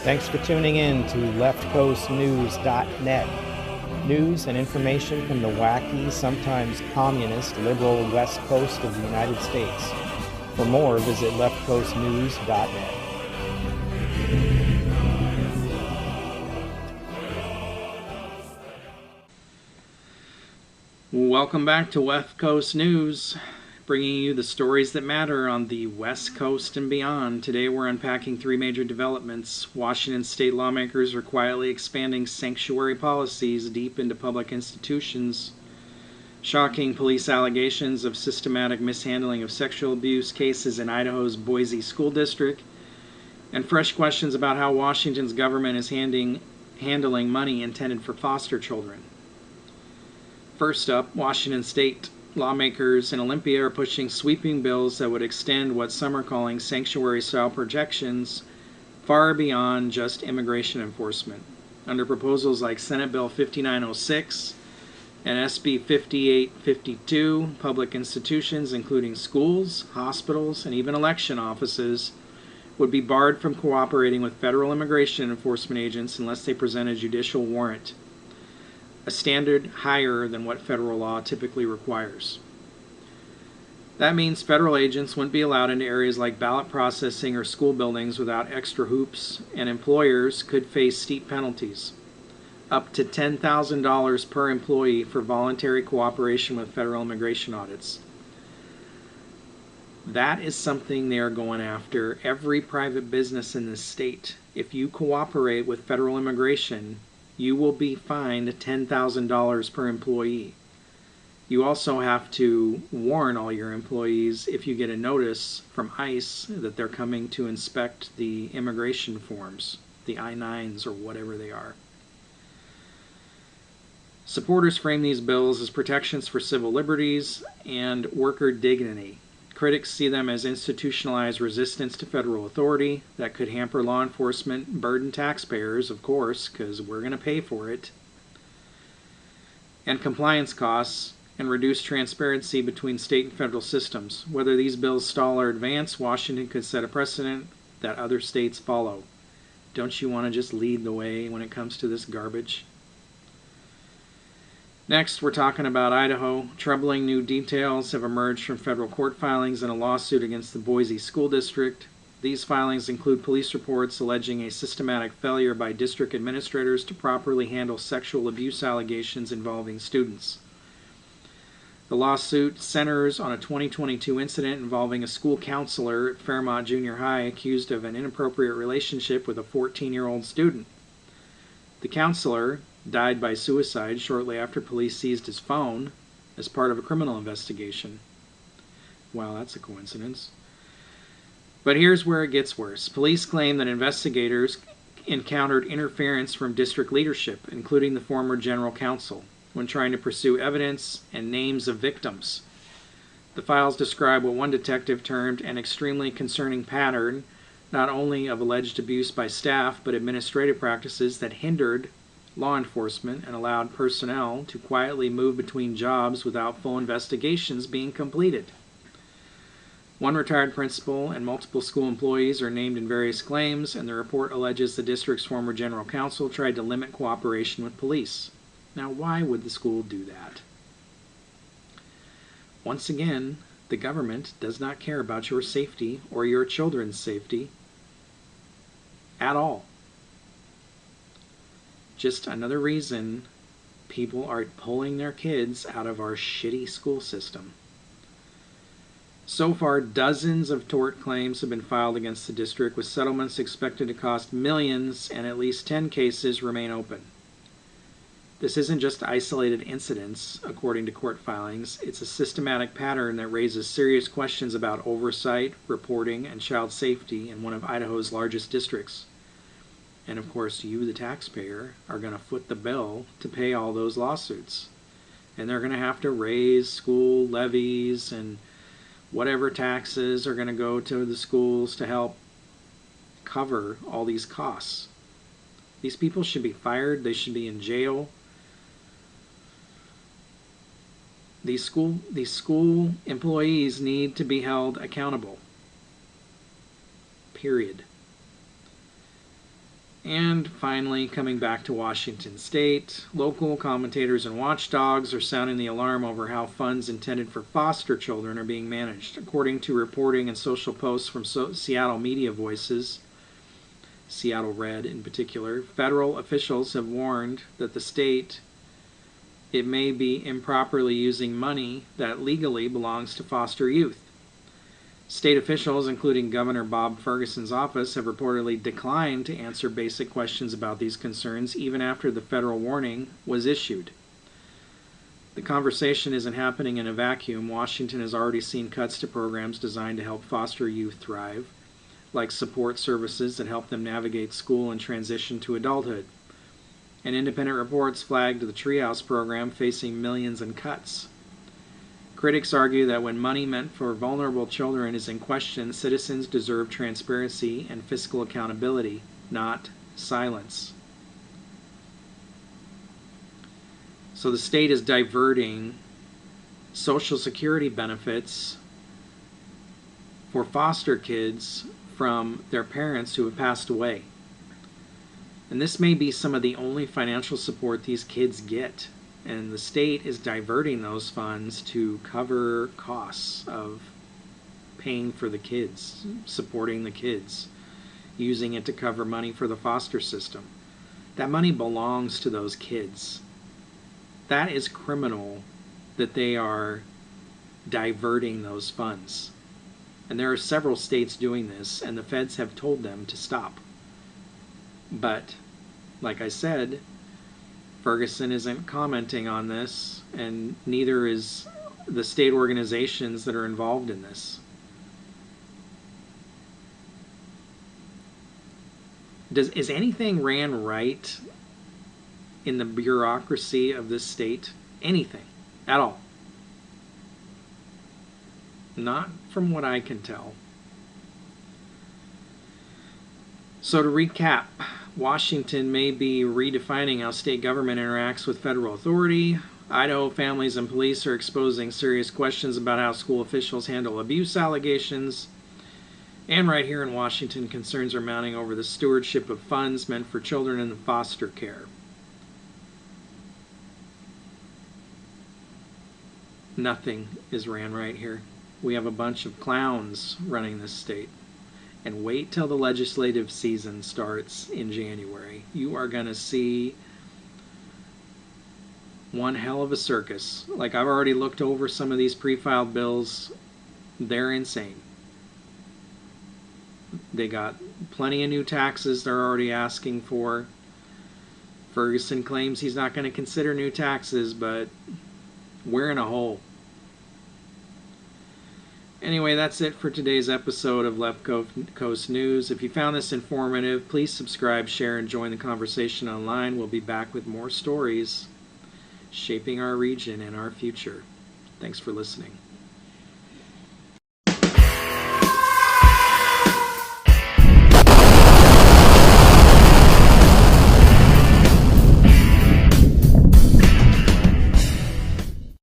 Thanks for tuning in to leftcoastnews.net. News and information from the wacky, sometimes communist, liberal west coast of the United States. For more, visit leftcoastnews.net. Welcome back to West Coast News, bringing you the stories that matter on the West Coast and beyond. Today we're unpacking three major developments. Washington state lawmakers are quietly expanding sanctuary policies deep into public institutions. Shocking police allegations of systematic mishandling of sexual abuse cases in Idaho's Boise School District. And fresh questions about how Washington's government is handling money intended for foster children. First up, Washington state lawmakers in Olympia are pushing sweeping bills that would extend what some are calling sanctuary-style protections far beyond just immigration enforcement. Under proposals like Senate Bill 5906 and SB 5852, public institutions, including schools, hospitals, and even election offices, would be barred from cooperating with federal immigration enforcement agents unless they present a judicial warrant, a standard higher than what federal law typically requires. That means federal agents wouldn't be allowed into areas like ballot processing or school buildings without extra hoops, and employers could face steep penalties, up to $10,000 per employee for voluntary cooperation with federal immigration audits. That is something they are going after every private business in the state. If you cooperate with federal immigration, you will be fined $10,000 per employee. You also have to warn all your employees if you get a notice from ICE that they're coming to inspect the immigration forms, the I-9s or whatever they are. Supporters frame these bills as protections for civil liberties and worker dignity. Critics see them as institutionalized resistance to federal authority that could hamper law enforcement, burden taxpayers, of course, because we're going to pay for it, and compliance costs, and reduce transparency between state and federal systems. Whether these bills stall or advance, Washington could set a precedent that other states follow. Don't you want to just lead the way when it comes to this garbage? Next, we're talking about Idaho. Troubling new details have emerged from federal court filings in a lawsuit against the Boise School District. These filings include police reports alleging a systematic failure by district administrators to properly handle sexual abuse allegations involving students. The lawsuit centers on a 2022 incident involving a school counselor at Fairmont Junior High accused of an inappropriate relationship with a 14-year-old student. The counselor died by suicide shortly after police seized his phone as part of a criminal investigation. Wow, that's a coincidence. But here's where it gets worse. Police claim that investigators encountered interference from district leadership, including the former general counsel, when trying to pursue evidence and names of victims. The files describe what one detective termed an extremely concerning pattern, not only of alleged abuse by staff, but administrative practices that hindered law enforcement and allowed personnel to quietly move between jobs without full investigations being completed. One retired principal and multiple school employees are named in various claims, and the report alleges the district's former general counsel tried to limit cooperation with police. Now, why would the school do that? Once again, the government does not care about your safety or your children's safety at all. Just another reason people are pulling their kids out of our shitty school system. So far, dozens of tort claims have been filed against the district, with settlements expected to cost millions, and at least 10 cases remain open. This isn't just isolated incidents, according to court filings. It's a systematic pattern that raises serious questions about oversight, reporting, and child safety in one of Idaho's largest districts. And of course, you, the taxpayer, are going to foot the bill to pay all those lawsuits. And they're going to have to raise school levies and whatever taxes are going to go to the schools to help cover all these costs. These people should be fired. They should be in jail. These school employees need to be held accountable. Period. And finally, coming back to Washington State, local commentators and watchdogs are sounding the alarm over how funds intended for foster children are being managed. According to reporting and social posts from Seattle media voices, Seattle Red in particular, federal officials have warned that the state it may be improperly using money that legally belongs to foster youth. State officials, including Governor Bob Ferguson's office, have reportedly declined to answer basic questions about these concerns even after the federal warning was issued. The conversation isn't happening in a vacuum. Washington has already seen cuts to programs designed to help foster youth thrive, like support services that help them navigate school and transition to adulthood. And independent reports flagged the Treehouse program facing millions in cuts. Critics argue that when money meant for vulnerable children is in question, citizens deserve transparency and fiscal accountability, not silence. So the state is diverting Social Security benefits for foster kids from their parents who have passed away. And this may be some of the only financial support these kids get. And the state is diverting those funds to cover costs of paying for the kids, supporting the kids, using it to cover money for the foster system. That money belongs to those kids. That is criminal that they are diverting those funds. And there are several states doing this, and the feds have told them to stop. But, like I said, Ferguson isn't commenting on this, and neither is the state organizations that are involved in this. Is anything ran right in the bureaucracy of this state? Anything at all? Not from what I can tell. So to recap, Washington may be redefining how state government interacts with federal authority. Idaho families and police are exposing serious questions about how school officials handle abuse allegations. And right here in Washington, concerns are mounting over the stewardship of funds meant for children in foster care. Nothing is ran right here. We have a bunch of clowns running this state. And wait till the legislative season starts in January. You are going to see one hell of a circus. Like, I've already looked over some of these pre-filed bills. They're insane. They got plenty of new taxes they're already asking for. Ferguson claims he's not going to consider new taxes, but we're in a hole. Anyway, that's it for today's episode of Left Coast News. If you found this informative, please subscribe, share, and join the conversation online. We'll be back with more stories shaping our region and our future. Thanks for listening.